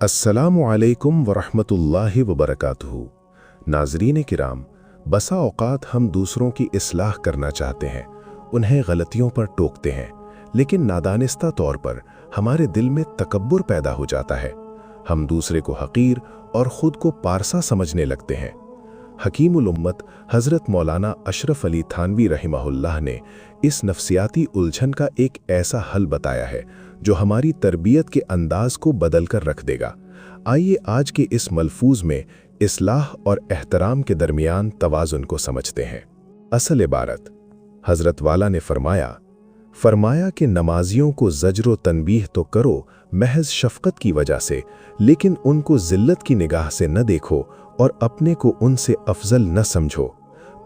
अस्सलामु अलैकुम वरहमतुल्लाहि वबरकातुहू। नाज़रीन किराम, बसा औक़ात हम दूसरों की इस्लाह करना चाहते हैं, उन्हें गलतियों पर टोकते हैं, लेकिन नादानिस्ता तौर पर हमारे दिल में तकब्बुर पैदा हो जाता है। हम दूसरे को हक़ीर और ख़ुद को पारसा समझने लगते हैं। हकीमुल उम्मत हज़रत मौलाना अशरफ अली थानवी रहमहुल्लाह ने इस नफ्सियाती उलझन का एक ऐसा हल बताया है जो हमारी तरबियत के अंदाज को बदल कर रख देगा। आइए आज के इस मलफूज में इस्लाह और एहतराम के दरमियान तवाज़ुन को समझते हैं। असल इबारत, हज़रत वाला ने फरमाया कि नमाजियों को ज़ज्र व तनबीह तो करो महज शफ़क़त की वजह से, लेकिन उनको ज़िल्लत की निगाह से न देखो और अपने को उनसे अफजल न समझो।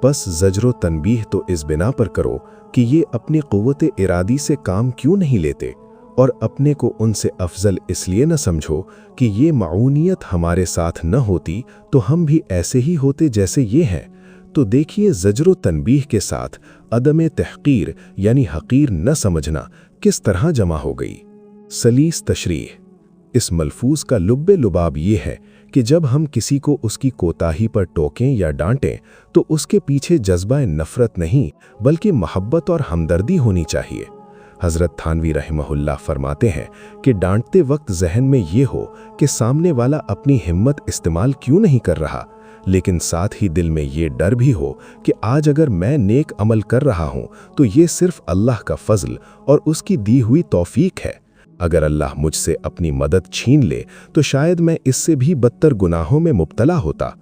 बस ज़ज्र व तनबीह तो इस बिना पर करो कि ये अपनी क़ुव्वत इरादी से काम क्यों नहीं लेते, और अपने को उनसे अफजल इसलिए न समझो कि ये माऊनियत हमारे साथ न होती तो हम भी ऐसे ही होते जैसे ये हैं। तो देखिए, ज़ज्र व तनबीह के साथ अदम तहक़ीर यानी हक़ीर न समझना किस तरह जमा हो गई। सलीस तशरीह। इस मलफूज का लुब्बे लुबाब ये है कि जब हम किसी को उसकी कोताही पर टोकें या डांटें तो उसके पीछे जज्बा नफ़रत नहीं बल्कि मोहब्बत और हमदर्दी होनी चाहिए। हज़रत थानवी रहमहुल्लाह फरमाते हैं कि डांटते वक्त जहन में ये हो कि सामने वाला अपनी हिम्मत इस्तेमाल क्यों नहीं कर रहा, लेकिन साथ ही दिल में ये डर भी हो कि आज अगर मैं नेक अमल कर रहा हूँ तो ये सिर्फ अल्लाह का फजल और उसकी दी हुई तौफीक है। अगर अल्लाह मुझसे अपनी मदद छीन ले तो शायद मैं इससे भी बदतर गुनाहों में मुब्तला होता।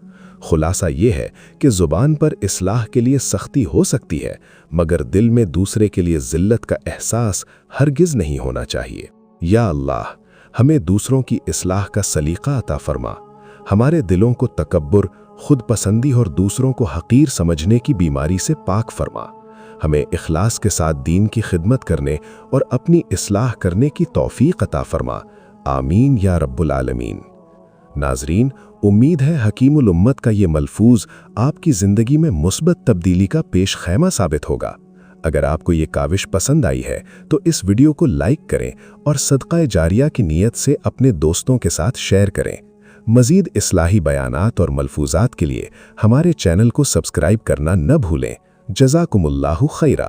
खुलासा ये है कि ज़ुबान पर इस्लाह के लिए सख्ती हो सकती है, मगर दिल में दूसरे के लिए ज़िल्लत का एहसास हरगिज़ नहीं होना चाहिए। या अल्लाह, हमें दूसरों की इस्लाह का सलीक़ा अता फरमा। हमारे दिलों को तकब्बुर, खुद पसंदी और दूसरों को हक़ीर समझने की बीमारी से पाक फरमा। हमें इखलास के साथ दीन की खिदमत करने और अपनी इस्लाह करने की तौफीक अता फरमा। आमीन या रब्बुल आलमीन। नाज़रीन, उम्मीद है हकीमुल उम्मत का ये मलफूज आपकी ज़िंदगी में मुस्बत तब्दीली का पेश खैमा साबित होगा। अगर आपको ये काविश पसंद आई है तो इस वीडियो को लाइक करें और सदक़ा जारिया की नीयत से अपने दोस्तों के साथ शेयर करें। मज़ीद इस्लाही बयानात और मलफूजात के लिए हमारे चैनल को सब्सक्राइब करना न भूलें। जज़ाकुमुल्लाहु खैरा।